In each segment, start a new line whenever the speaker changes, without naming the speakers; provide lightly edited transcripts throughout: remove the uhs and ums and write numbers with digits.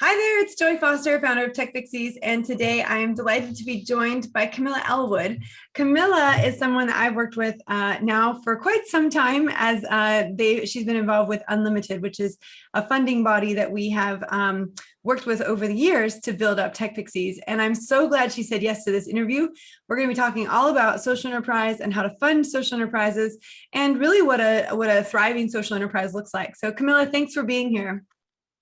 Hi there, it's Joy Foster, founder of Tech Fixies, and today I am delighted to be joined by Camilla Elwood. Camilla is someone that I've worked with now for quite some time, as she's been involved with UnLtd, which is a funding body that we have worked with over the years to build up Tech Fixies. And I'm so glad she said yes to this interview. We're going to be talking all about social enterprise and how to fund social enterprises, and really what a thriving social enterprise looks like. So Camilla, thanks for being here.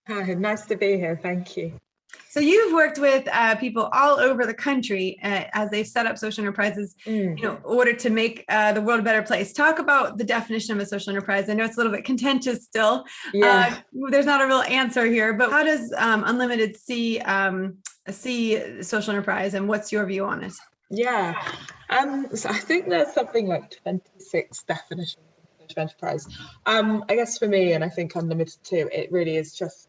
Hi, nice to be here. Thank you.
So you've worked with people all over the country as they've set up social enterprises, in order to make the world a better place. Talk about the definition of a social enterprise. I know it's a little bit contentious still.
Yeah.
There's not a real answer here, but how does UnLtd see social enterprise, and what's your view on it?
Yeah. So I think there's something like 26 definitions of social enterprise. I guess for me, and I think UnLtd too, it really is just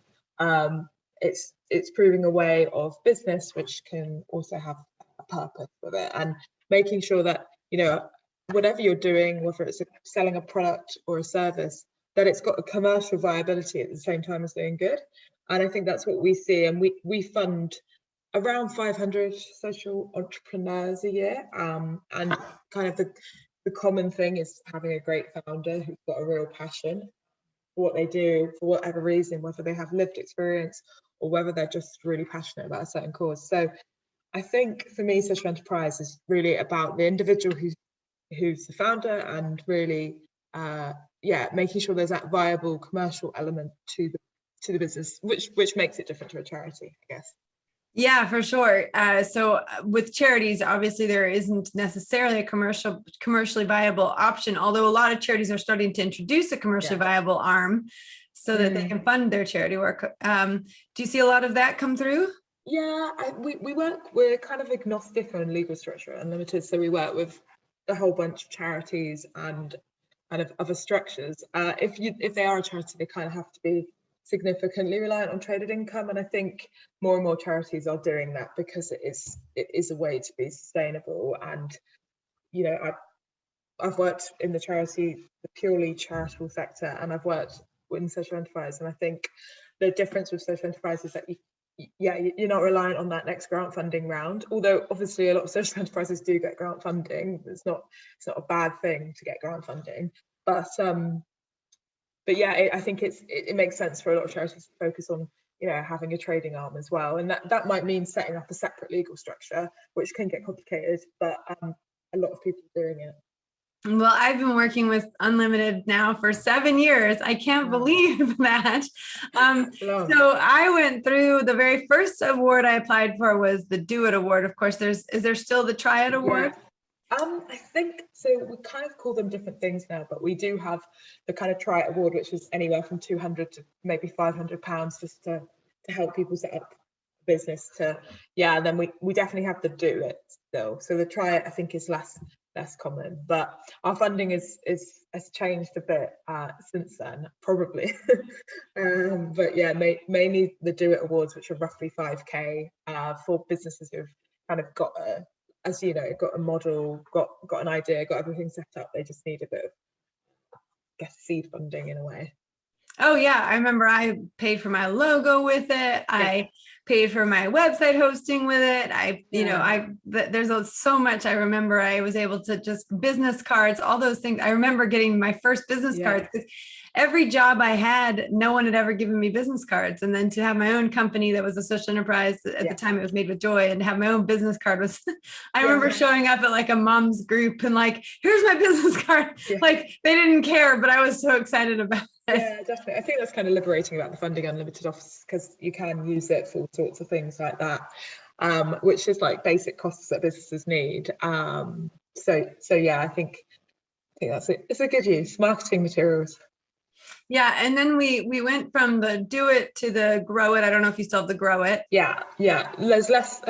it's proving a way of business which can also have a purpose with it, and making sure that, whatever you're doing, whether it's selling a product or a service, that it's got a commercial viability at the same time as doing good. And I think that's what we see, and we fund around 500 social entrepreneurs a year, and kind of the common thing is having a great founder who's got a real passion for what they do, for whatever reason, whether they have lived experience or whether they're just really passionate about a certain cause. So I think for me, social enterprise is really about the individual who's the founder, and really making sure there's that viable commercial element to the business, which makes it different to a charity, I guess.
Yeah, for sure. So with charities, obviously there isn't necessarily a commercially viable option, although a lot of charities are starting to introduce a commercially viable arm so that they can fund their charity work. Do you see a lot of that come through?
Yeah, we're kind of agnostic on legal structure at UnLtd, so we work with a whole bunch of charities and kind of other structures. If they are a charity, they kind of have to be significantly reliant on traded income, and I think more and more charities are doing that because it is a way to be sustainable. And I've worked in the purely charitable sector, and I've worked in social enterprise, and I think the difference with social enterprise is that you're not reliant on that next grant funding round, although obviously a lot of social enterprises do get grant funding. It's not a bad thing to get grant funding, but yeah, I think it makes sense for a lot of charities to focus on having a trading arm as well, and that might mean setting up a separate legal structure, which can get complicated, but a lot of people are doing it.
Well, I've been working with UnLtd now for 7 years. I can't believe that. So I went through the very first award I applied for was the Do It Award. Of course, is there still the Try It Award?
I think so. We kind of call them different things now, but we do have the kind of Try It Award, which is anywhere from £200 to maybe £500 just to help people set up a business. And then we definitely have the Do It still. So the Try It, I think, is less common, but our funding has changed a bit since then, probably. But yeah, mainly the Do It Awards, which are roughly 5k for businesses who've kind of got a model, got an idea, got everything set up. They just need a bit of, I guess, seed funding in a way.
Oh yeah, I remember I paid for my logo with it. Yeah. I paid for my website hosting with it. There's so much I remember. I was able to just business cards, all those things. I remember getting my first business cards because every job I had, no one had ever given me business cards. And then to have my own company that was a social enterprise at the time, it was Made with Joy, and have my own business card was, I remember showing up at like a mom's group and like, here's my business card. Yeah. Like they didn't care, but I was so excited about it.
Yeah, definitely. I think that's kind of liberating about the Funding UnLtd office, because you can use it for all sorts of things like that, which is like basic costs that businesses need. So yeah, I think that's it. It's a good use, marketing materials.
Yeah, and then we went from the Do It to the Grow It. I don't know if you still have the Grow It.
Yeah. There's less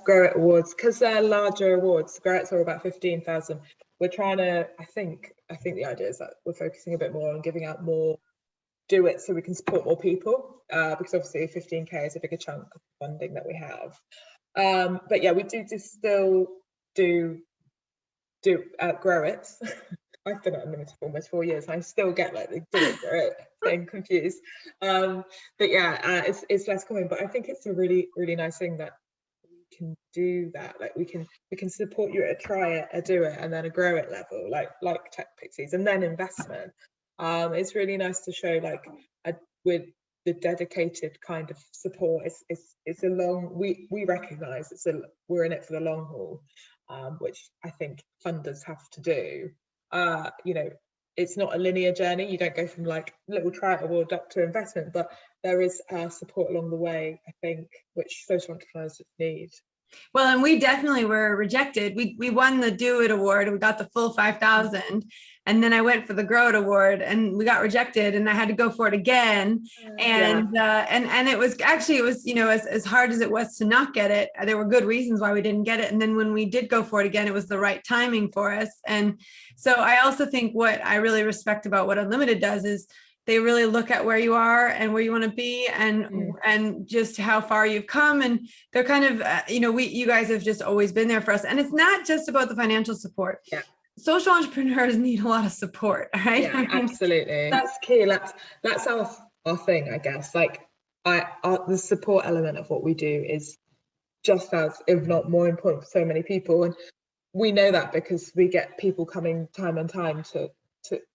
Grow It awards because they're larger awards. Grow It's are about 15,000. We're trying to, I think the idea is that we're focusing a bit more on giving out more Do It so we can support more people, because obviously 15k is a bigger chunk of funding that we have. But yeah, we do still do Grow It. I've been at UnLtd for almost 4 years. And I still get like the do it thing confused. But yeah, it's less common. But I think it's a really, really nice thing that we can do that. Like we can support you at a try it, a do it, and then a grow it level, like Tech Pixies, and then investment. It's really nice to show like with the dedicated kind of support. It's a long. We recognise we're in it for the long haul, which I think funders have to do. You know, it's not a linear journey. You don't go from like little try it award up to investment, but there is support along the way, I think, which social entrepreneurs need.
Well, and we definitely were rejected. We won the Do It Award. We got the full 5,000. And then I went for the Grow It Award and we got rejected and I had to go for it again. And it was actually, you know, as hard as it was to not get it, there were good reasons why we didn't get it. And then when we did go for it again, it was the right timing for us. And so I also think what I really respect about what UnLtd does is they really look at where you are and where you want to be and just how far you've come. And they're kind of, you know, you guys have just always been there for us. And it's not just about the financial support.
Yeah.
Social entrepreneurs need a lot of support, right?
Yeah, absolutely. That's key. That's our thing, I guess. Like the support element of what we do is just as, if not more important for so many people. And we know that because we get people coming time and time to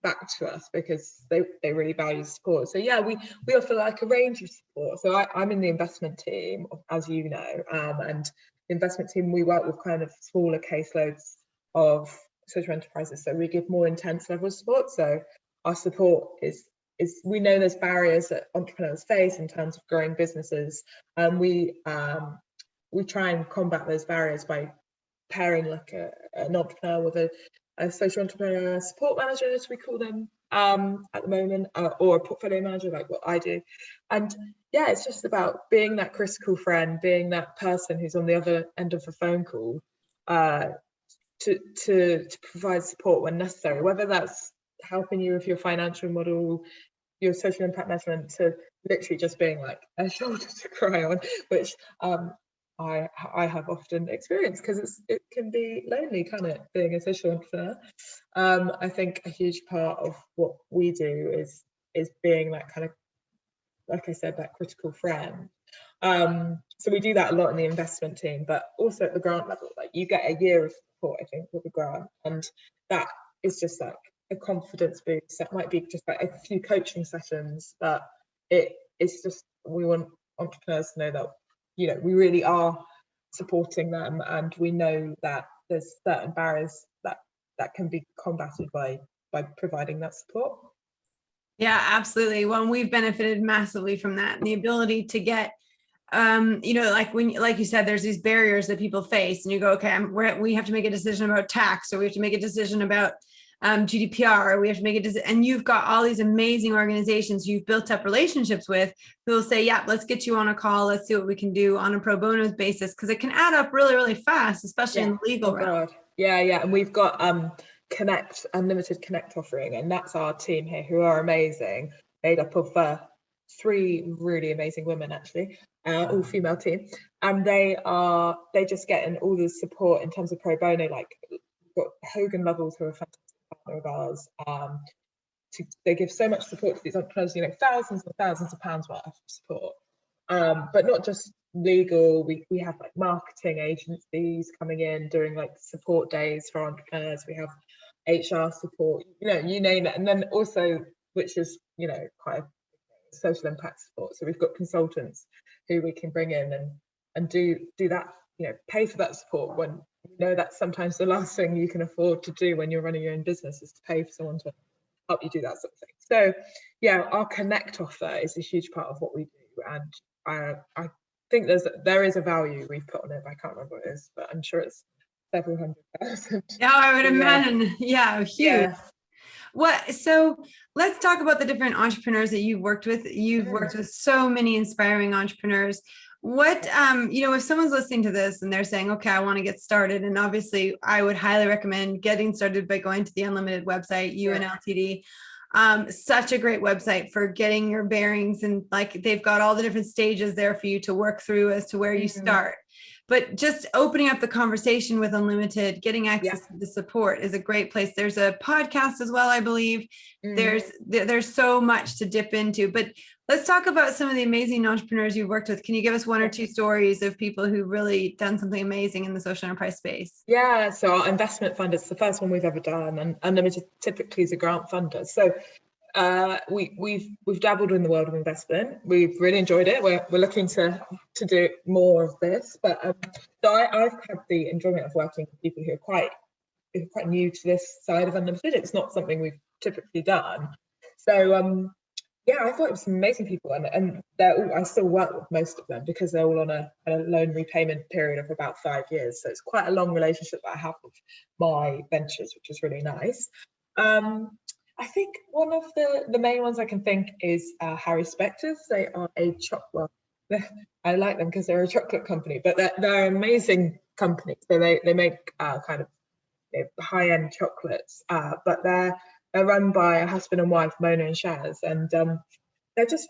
back to us because they really value support. So yeah, we offer like a range of support. So I'm in the investment team, as you know, and the investment team, we work with kind of smaller caseloads of social enterprises. So we give more intense level of support. So our support is we know there's barriers that entrepreneurs face in terms of growing businesses, and we try and combat those barriers by pairing like an entrepreneur with a social entrepreneur support manager, as we call them at the moment, or a portfolio manager, like what I do. And yeah, it's just about being that critical friend, being that person who's on the other end of the phone call to provide support when necessary, whether that's helping you with your financial model, your social impact measurement, to literally just being like a shoulder to cry on, which I have often experienced, because it can be lonely, can't it, being a social entrepreneur. I think a huge part of what we do is being that kind of, like I said, that critical friend. So we do that a lot in the investment team, but also at the grant level. Like you get a year of support, I think, with a grant, and that is just like a confidence boost. That might be just like a few coaching sessions, but it's just, we want entrepreneurs to know that, you know, we really are supporting them, and we know that there's certain barriers that can be combated by providing that support.
Yeah, absolutely. Well, we've benefited massively from that, and the ability to get, you know, like you said, there's these barriers that people face, and you go, okay, we have to make a decision about tax, or we have to make a decision about GDPR, or we have to make a decision. And you've got all these amazing organizations you've built up relationships with who will say, yeah, let's get you on a call. Let's see what we can do on a pro bono basis, because it can add up really, really fast, especially in the legal realm.
Yeah. And we've got UnLtd Connect offering, and that's our team here, who are amazing, made up of 3 really amazing women, actually, all female team, and they just get in all the support in terms of pro bono. Like we've got Hogan Lovells, who are a fantastic partner of ours. They give so much support to these entrepreneurs, you know, thousands and thousands of pounds worth of support, but not just legal. We have like marketing agencies coming in doing like support days for entrepreneurs. We have HR support, you know, you name it. And then also, which is, you know, quite a social impact support. So we've got consultants who we can bring in and do that, you know, pay for that support, when you know that's sometimes the last thing you can afford to do when you're running your own business, is to pay for someone to help you do that sort of thing. So yeah, our Connect offer is a huge part of what we do, and I think there is a value we've put on it. I can't remember what it is, but I'm sure it's several $100,000.
Yeah, I would imagine. Yeah, huge. Yeah. So let's talk about the different entrepreneurs that you've worked with. You've worked with so many inspiring entrepreneurs. What, you know, if someone's listening to this and they're saying, okay, I want to get started, and obviously I would highly recommend getting started by going to the UnLtd website, UnLtd. Such a great website for getting your bearings, and like they've got all the different stages there for you to work through as to where you start. But just opening up the conversation with UnLtd, getting access to the support is a great place. There's a podcast as well, I believe. There's so much to dip into. But let's talk about some of the amazing entrepreneurs you've worked with. Can you give us one or two stories of people who've really done something amazing in the social enterprise space?
Yeah, so our investment fund is the first one we've ever done, and UnLtd typically is a grant funder. So we've dabbled in the world of investment. We've really enjoyed it. We're looking to do more of this. But so I've had the enjoyment of working with people who are quite new to this side of UnLtd. It's not something we've typically done. So yeah, I thought it was some amazing people, and I still work with most of them because they're all on a loan repayment period of about 5 years. So it's quite a long relationship that I have with my ventures, which is really nice. I think one of the main ones I can think is Harry Specters. They are a chocolate. I like them because they're a chocolate company, but they're an amazing company. So they make kind of high-end chocolates, but they're run by a husband and wife, Mona and Shaz, and they're just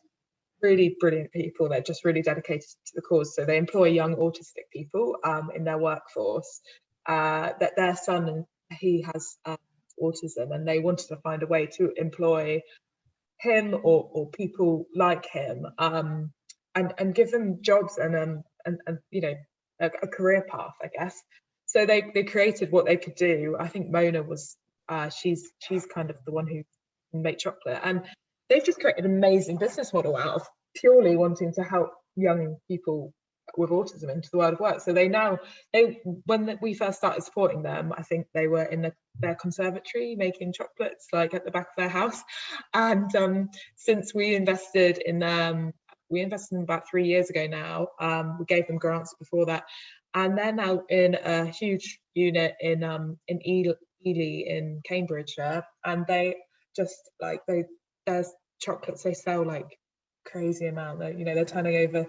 really brilliant people. They're just really dedicated to the cause. So they employ young autistic people in their workforce. That their son, he has autism, and they wanted to find a way to employ him or people like him, and give them jobs and you know, a career path, I guess. So they created what they could do. I think Mona was she's kind of the one who can make chocolate, and they've just created an amazing business model out of purely wanting to help young people with autism into the world of work. So when we first started supporting them, I think they were in their conservatory making chocolates like at the back of their house, and since we invested in them about 3 years ago now. We gave them grants before that, and they're now in a huge unit in Ely in Cambridgeshire, and they just like there's chocolates they sell like crazy amount. They're turning over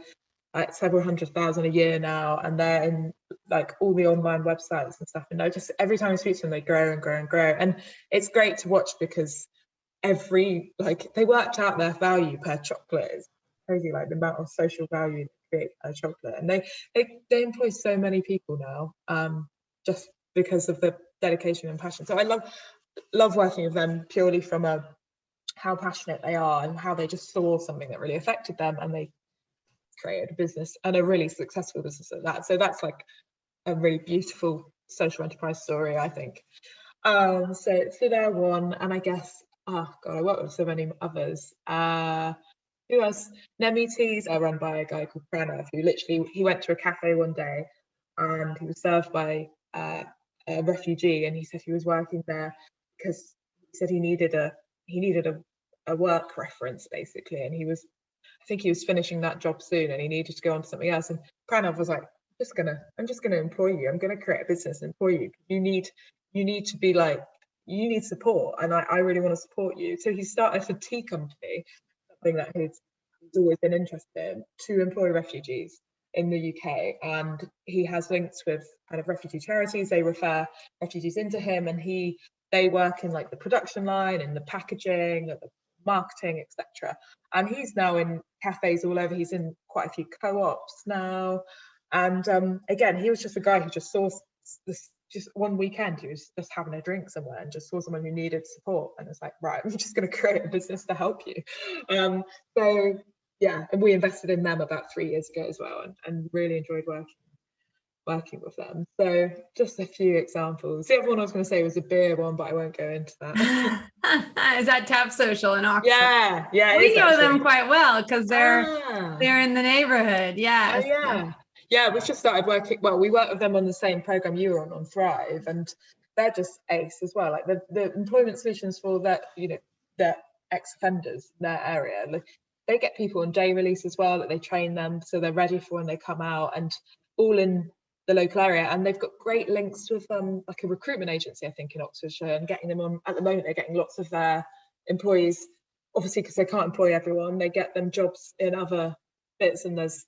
like several 100,000 a year now, and they're in like all the online websites and stuff, and I just every time I speak to them they grow and grow and grow, and it's great to watch because they worked out their value per chocolate. It's crazy, like the amount of social value they create per chocolate, and they employ so many people now, just because of the dedication and passion. So I love working with them purely from how passionate they are and how they just saw something that really affected them, and they created a business, and a really successful business at that. So that's like a really beautiful social enterprise story, I think. So they're one, and I guess I work with so many others. Who else? Nemi Teas are run by a guy called Pranav, who he went to a cafe one day and he was served by a refugee, and he said he was working there because he said he needed a work reference basically, and I think he was finishing that job soon and he needed to go on to something else, and Pranav was like, I'm just gonna employ you. I'm gonna create a business and employ you. You need to be like, you need support, and I really want to support you. So he started a tea company, something that he's always been interested in, to employ refugees in the UK, and he has links with kind of refugee charities. They refer refugees into him, and they work in like the production line and the packaging, the marketing, etc. And he's now in cafes all over. He's in quite a few co-ops now, and again, he was just a guy who just saw this. Just one weekend, he was just having a drink somewhere and just saw someone who needed support, and it's like, right, I'm just going to create a business to help you. So yeah, and we invested in them about 3 years ago as well, and really enjoyed working with them. So just a few examples. The other one I was going to say was a beer one, but I won't go into that.
Is that Tap Social in Oxford?
Yeah,
we know them quite well because they're in the neighborhood. Yeah.
Oh, yeah, we've just started working. Well, we work with them on the same program you were on Thrive, and they're just ace as well. Like the employment solutions for that, their ex-offenders in their area. Like, they get people on day release as well, that they train them so they're ready for when they come out, and all in the local area. And they've got great links with like a recruitment agency, I think, in Oxfordshire, and getting them on. At the moment, they're getting lots of their employees, obviously because they can't employ everyone, they get them jobs in other bits, and there's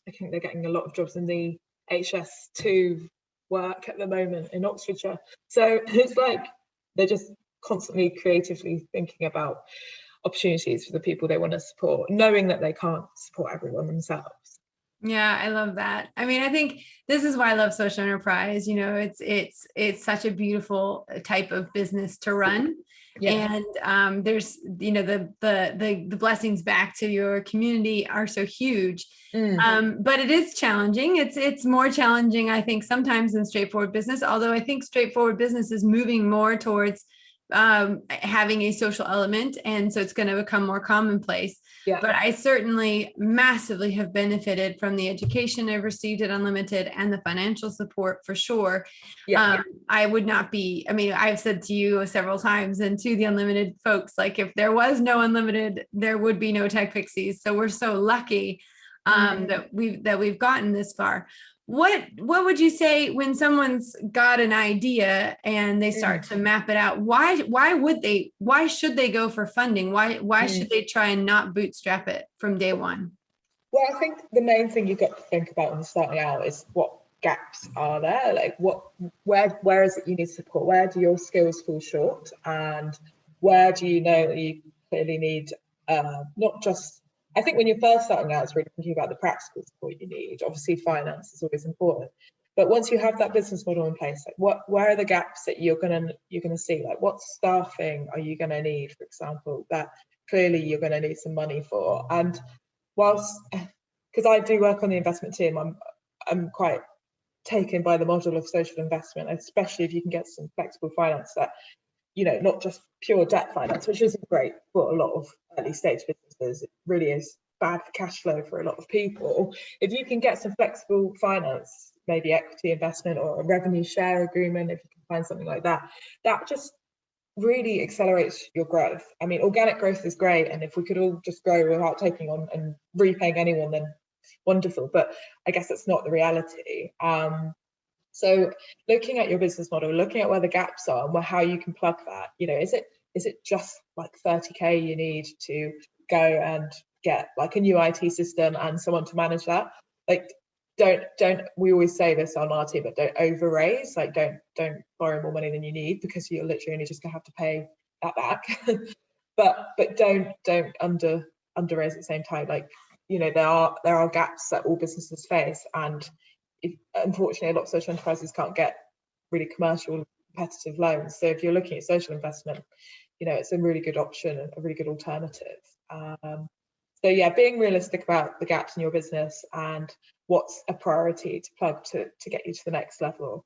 I think they're getting a lot of jobs in the HS2 work at the moment in Oxfordshire. So it's like they're just constantly creatively thinking about opportunities for the people they want to support, knowing that they can't support everyone themselves.
Yeah, I love that. I mean, I think this is why I love social enterprise. You know, it's such a beautiful type of business to run.
Yeah.
And there's, you know, the blessings back to your community are so huge. But it is challenging. It's more challenging, I think, sometimes than straightforward business, although I think straightforward business is moving more towards having a social element, and so it's going to become more commonplace.
Yeah.
But I certainly massively have benefited from the education I've received at UnLtd and the financial support for sure.
Yeah.
I would not be, I mean, I've said to you several times and to the UnLtd folks, like if there was no UnLtd, there would be no Tech Pixies. So we're so lucky that we've gotten this far. What would you say when someone's got an idea and they start to map it out? Why should they go for funding? Why should they try and not bootstrap it from day one?
Well, I think the main thing you've got to think about when starting out is what gaps are there, like where is it you need support, where do your skills fall short, and where do you know that you clearly need not just, I think when you're first starting out, it's really thinking about the practical support you need. Obviously, finance is always important, but once you have that business model in place, like where are the gaps that you're gonna see? Like, what staffing are you gonna need, for example, that clearly you're gonna need some money for? And whilst, because I do work on the investment team, I'm quite taken by the model of social investment, especially if you can get some flexible finance that, you know, not just pure debt finance, which isn't great for a lot of early stage businesses. It really is bad for cash flow for a lot of people. If you can get some flexible finance, maybe equity investment or a revenue share agreement, if you can find something like that, that just really accelerates your growth. I mean, organic growth is great, and if we could all just grow without taking on and repaying anyone, then wonderful, but I guess that's not the reality. So looking at your business model, looking at where the gaps are and how you can plug that, you know, is it just like 30k you need to go and get like a new IT system and someone to manage that? Like, don't we always say this on our team, but don't over raise, like don't borrow more money than you need, because you're literally only just gonna have to pay that back. but don't under raise at the same time. Like, you know, there are gaps that all businesses face, and unfortunately a lot of social enterprises can't get really commercial competitive loans. So if you're looking at social investment, you know, it's a really good option and a really good alternative. So yeah, being realistic about the gaps in your business and what's a priority to plug to get you to the next level.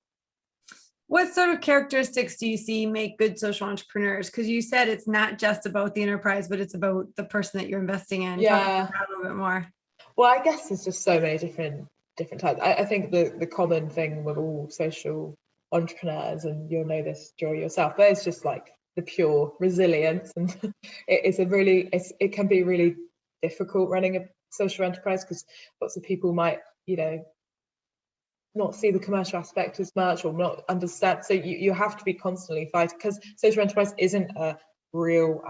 What sort of characteristics do you see make good social entrepreneurs? Because you said it's not just about the enterprise, but it's about the person that you're investing in.
Yeah.
Talk about that a little bit more.
Well, I guess there's just so many different types. I think the common thing with all social entrepreneurs, and you'll know this, Joy, yourself, but it's just like the pure resilience, and it can be really difficult running a social enterprise because lots of people might, you know, not see the commercial aspect as much or not understand. So you have to be constantly fighting, because social enterprise isn't a real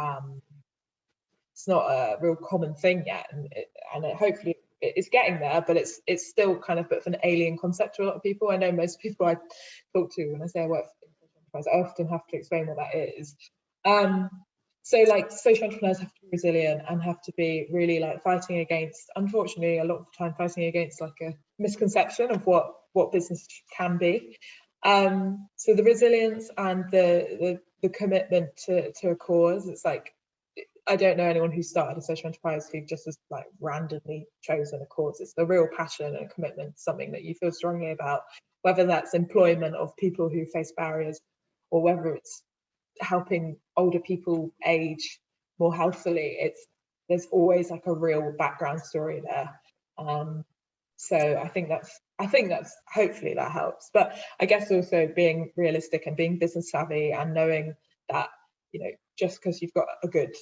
it's not a real common thing yet, and hopefully it's getting there, but it's still kind of a bit of an alien concept to a lot of people. I know most people I talk to, when I say I work for social enterprise, I often have to explain what that is. So like social entrepreneurs have to be resilient and have to be really like fighting against, unfortunately, a lot of the time fighting against like a misconception of what business can be. So the resilience and the commitment to a cause. It's like, I don't know anyone who started a social enterprise who just has like randomly chosen a cause. It's the real passion and commitment, something that you feel strongly about, whether that's employment of people who face barriers, or whether it's helping older people age more healthily. There's always like a real background story there. So I think that's hopefully that helps. But I guess also being realistic and being business savvy and knowing that, you know, just because you've got a good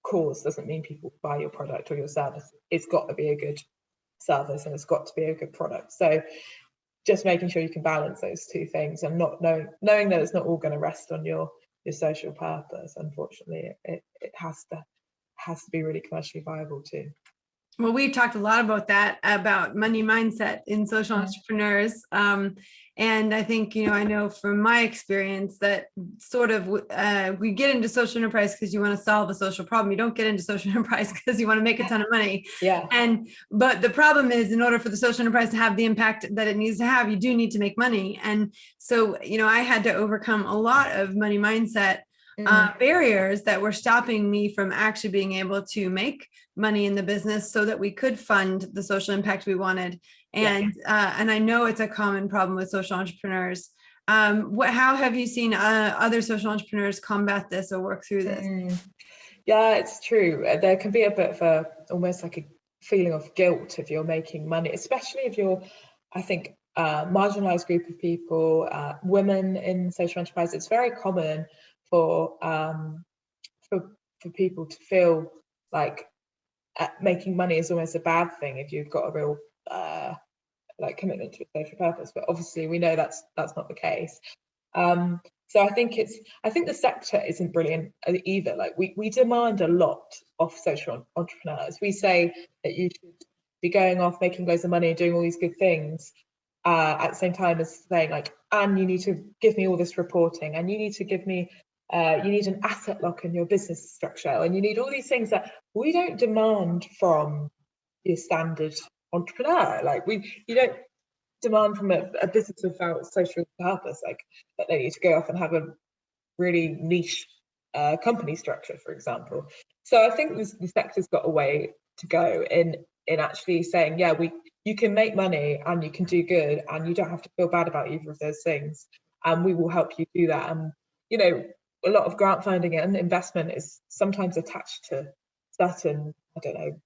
cause doesn't mean people buy your product or your service. It's got to be a good service and it's got to be a good product. So just making sure you can balance those two things, and not knowing that it's not all going to rest on your social purpose. Unfortunately, it has to be really commercially viable too.
Well, we've talked a lot about that, about money mindset in social entrepreneurs. And I think, I know from my experience that sort of we get into social enterprise because you want to solve a social problem. You don't get into social enterprise because you want to make a ton of money.
Yeah.
But the problem is, in order for the social enterprise to have the impact that it needs to have, you do need to make money. And so, I had to overcome a lot of money mindset barriers that were stopping me from actually being able to make money in the business so that we could fund the social impact we wanted. And I know it's a common problem with social entrepreneurs. How have you seen other social entrepreneurs combat this or work through this?
Yeah, it's true. There can be a bit of almost like a feeling of guilt if you're making money, especially if you're, I think, marginalized group of people, women in social enterprise. It's very common for people to feel like making money is almost a bad thing if you've got a real like commitment to a social purpose. But obviously we know that's not the case. So I think the sector isn't brilliant either. Like we demand a lot of social entrepreneurs. We say that you should be going off making loads of money and doing all these good things at the same time as saying like, and you need to give me all this reporting, and you need to give me you need an asset lock in your business structure, and you need all these things that we don't demand from your standard entrepreneur. Like you don't demand from a business without social purpose, like that they need to go off and have a really niche company structure, for example. So I think the sector's got a way to go in actually saying, yeah, you can make money and you can do good, and you don't have to feel bad about either of those things, and we will help you do that. And a lot of grant funding and investment is sometimes attached to certain, I don't know,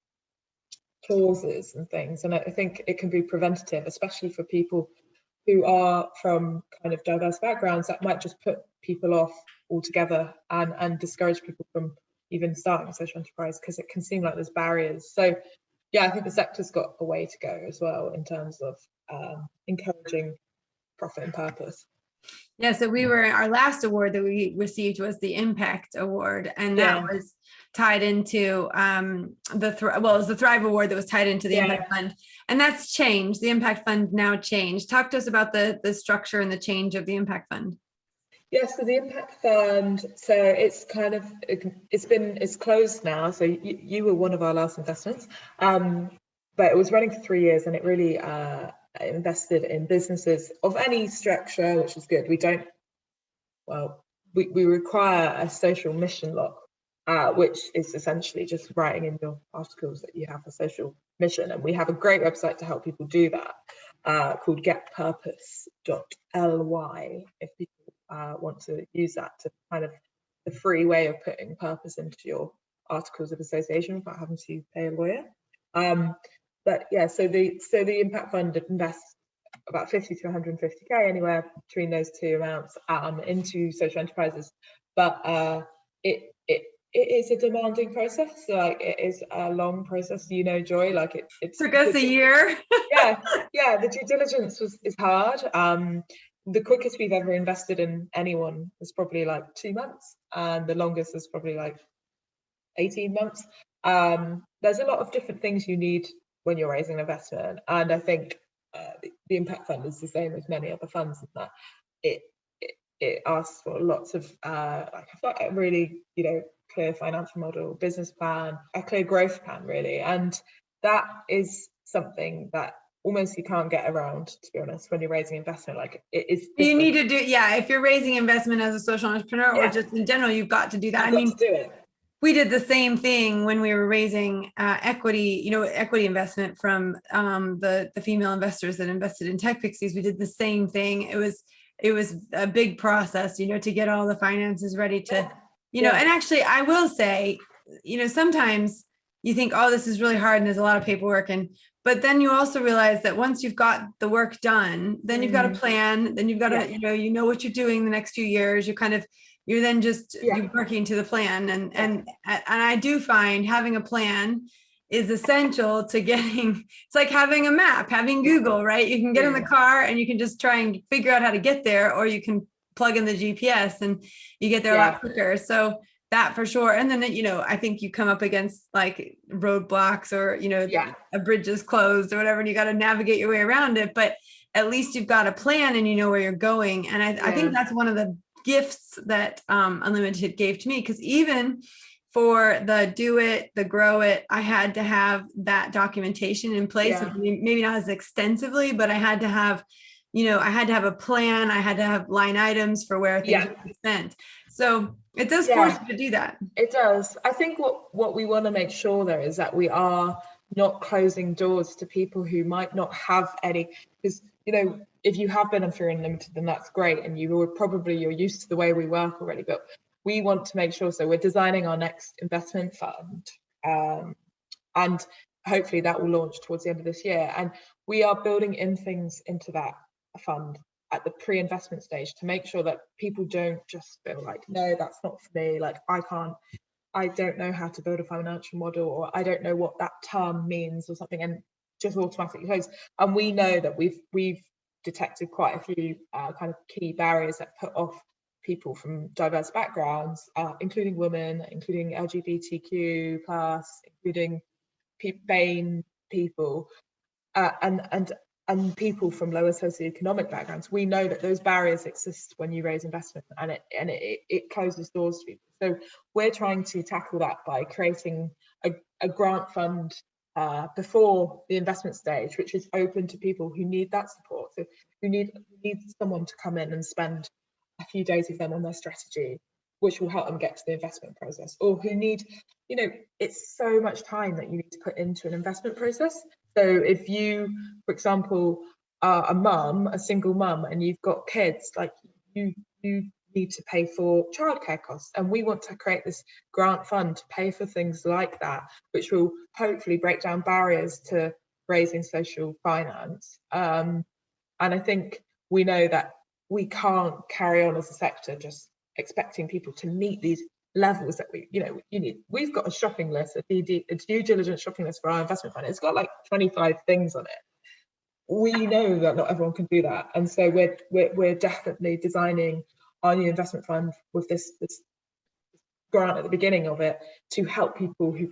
clauses and things, and I think it can be preventative, especially for people who are from kind of diverse backgrounds. That might just put people off altogether and discourage people from even starting a social enterprise, because it can seem like there's barriers. So yeah, I think the sector's got a way to go as well in terms of encouraging profit and purpose.
Yeah, so our last award that we received was the Impact Award, and that was tied into it was the Thrive Award that was tied into the Impact Fund, and that's changed. The Impact Fund now changed. Talk to us about the structure and the change of the Impact Fund.
Yes, so the Impact Fund, so it's kind of it's closed now. So you were one of our last investments, but it was running for 3 years, and it really invested in businesses of any structure, which is good. We require a social mission lock, which is essentially just writing in your articles that you have a social mission. And we have a great website to help people do that, called getpurpose.ly, if people want to use that to kind of the free way of putting purpose into your articles of association without having to pay a lawyer. But yeah, so the Impact Fund invests about 50 to 150k, anywhere between those two amounts, into social enterprises. But it is a demanding process. So like it is a long process, Joy. Like it
took us a year.
yeah. The due diligence is hard. The quickest we've ever invested in anyone was probably like 2 months, and the longest was probably like 18 months. There's a lot of different things you need when you're raising an investment, and I think the Impact Fund is the same as many other funds in that it asks for lots of like a really clear financial model, business plan, a clear growth plan, really, and that is something that almost you can't get around, to be honest, when you're raising investment. Like it is different.
You need to do if you're raising investment as a social entrepreneur or just in general, you've got to do that.
You've got to do it.
We did the same thing when we were raising equity investment from the female investors that invested in Tech Pixies. We did the same thing. It was a big process, to get all the finances ready to, and actually I will say, sometimes you think, oh, this is really hard and there's a lot of paperwork, but then you also realize that once you've got the work done, then you've got a plan, then you've got to, you know what you're doing the next few years. You're then just you're working to the plan, and I do find having a plan is essential to getting. It's like having a map, having Google, right? You can get in the car and you can just try and figure out how to get there, or you can plug in the GPS and you get there a lot quicker. So that for sure. And then, I think you come up against like roadblocks or, a bridge is closed or whatever, and you got to navigate your way around it. But at least you've got a plan and you know where you're going. And I think that's one of the gifts that UnLtd gave to me, because even for the do it, the grow it, I had to have that documentation in place. Maybe not as extensively, but I had to have, I had to have a plan. I had to have line items for where things would be spent. So it does force you to do that.
It does. I think what we want to make sure though is that we are not closing doors to people who might not have any, because if you have been through UnLtd, then that's great, and you're used to the way we work already. But we want to make sure, so we're designing our next investment fund, and hopefully that will launch towards the end of this year. And we are building in things into that fund at the pre-investment stage to make sure that people don't just feel like, no, that's not for me, like I don't know how to build a financial model, or I don't know what that term means or something, and just automatically close. And we know that we've detected quite a few kind of key barriers that put off people from diverse backgrounds, including women, including LGBTQ+, including BAME people, and people from lower socioeconomic backgrounds. We know that those barriers exist when you raise investment, and it closes doors to people. So we're trying to tackle that by creating a grant fund before the investment stage, which is open to people who need that support. So who need someone to come in and spend a few days with them on their strategy, which will help them get to the investment process, or who need, it's so much time that you need to put into an investment process. So if you, for example, are a single mum, and you've got kids, like you need to pay for childcare costs, and we want to create this grant fund to pay for things like that, which will hopefully break down barriers to raising social finance. And I think we know that we can't carry on as a sector just expecting people to meet these levels that you need. We've got a shopping list, a due diligence shopping list for our investment fund. It's got like 25 things on it. We know that not everyone can do that, and so we're definitely designing our new investment fund with this grant at the beginning of it to help people who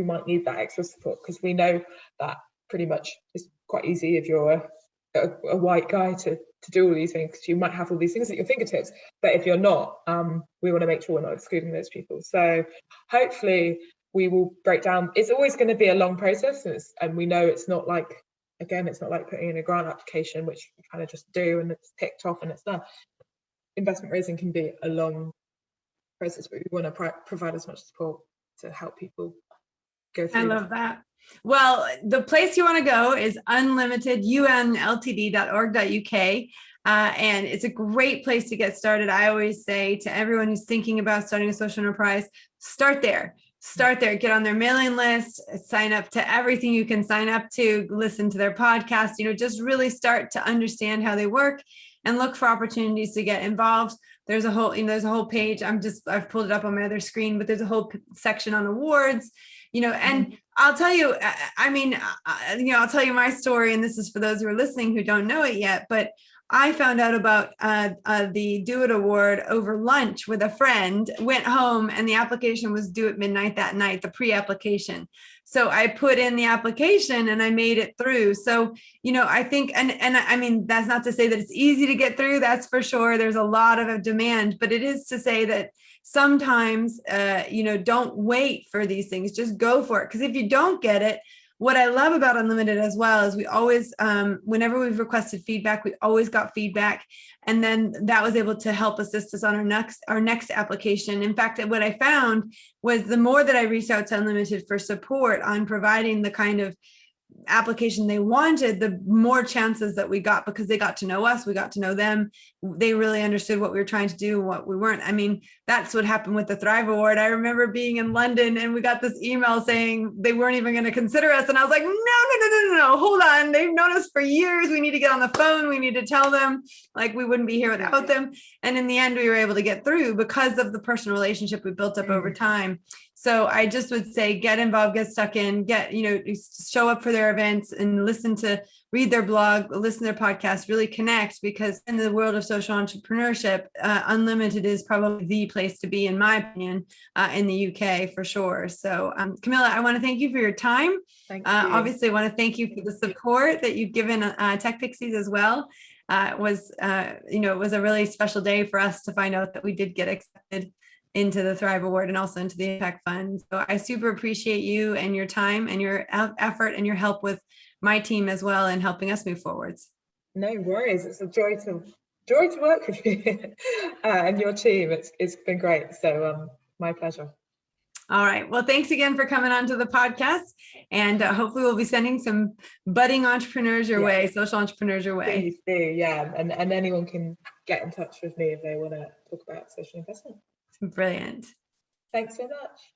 might need that extra support, because we know that pretty much it's quite easy if you're a white guy to do all these things, because you might have all these things at your fingertips, but if you're not, we want to make sure we're not excluding those people. So hopefully we will break down. It's always going to be a long process, and we know it's not like putting in a grant application, which you kind of just do and it's ticked off and it's done. Investment raising can be a long process, but we want to provide as much support to help people go through.
I love that. Well, the place you want to go is UnLtd, UnLtd.org.uk. And it's a great place to get started. I always say to everyone who's thinking about starting a social enterprise, start there. Get on their mailing list, sign up to everything you can sign up to, listen to their podcast, just really start to understand how they work and look for opportunities to get involved. There's a whole page. I've pulled it up on my other screen, but there's a whole section on awards. And I'll tell you, I'll tell you my story, and this is for those who are listening who don't know it yet, but I found out about the Do It Award over lunch with a friend, went home, and the application was due at midnight that night, the pre-application. So I put in the application and I made it through. So, I think, and I mean, that's not to say that it's easy to get through, that's for sure. There's a lot of demand, but it is to say that sometimes, don't wait for these things, just go for it. Because if you don't get it, what I love about UnLtd as well is we always, whenever we've requested feedback, we always got feedback. And then that was able to help assist us on our next application. In fact, what I found was the more that I reached out to UnLtd for support on providing the kind of application they wanted, the more chances that we got, because they got to know us, we got to know them. They really understood what we were trying to do and what we weren't. I mean, that's what happened with the Thrive Award. I remember being in London and we got this email saying they weren't even going to consider us. And I was like, no, hold on. They've known us for years. We need to get on the phone. We need to tell them, like, we wouldn't be here without them. And in the end, we were able to get through because of the personal relationship we built up over time. So I just would say, get involved, get stuck in, show up for their events and read their blog, listen to their podcast, really connect, because in the world of social entrepreneurship, UnLtd is probably the place to be, in my opinion, in the UK for sure. So Camilla, I want to thank you for your time.
Thank you.
Obviously, I want to thank you for the support that you've given Tech Pixies as well. It was a really special day for us to find out that we did get accepted into the Thrive Award and also into the Impact Fund. So I super appreciate you and your time and your effort and your help with my team as well in helping us move forwards.
No worries. It's a joy to work with you and your team. It's been great. So my pleasure.
All right. Well, thanks again for coming on to the podcast, and hopefully we'll be sending some budding entrepreneurs your way, social entrepreneurs your way.
Please do, yeah. And anyone can get in touch with me if they want to talk about social investment.
Brilliant.
Thanks so much.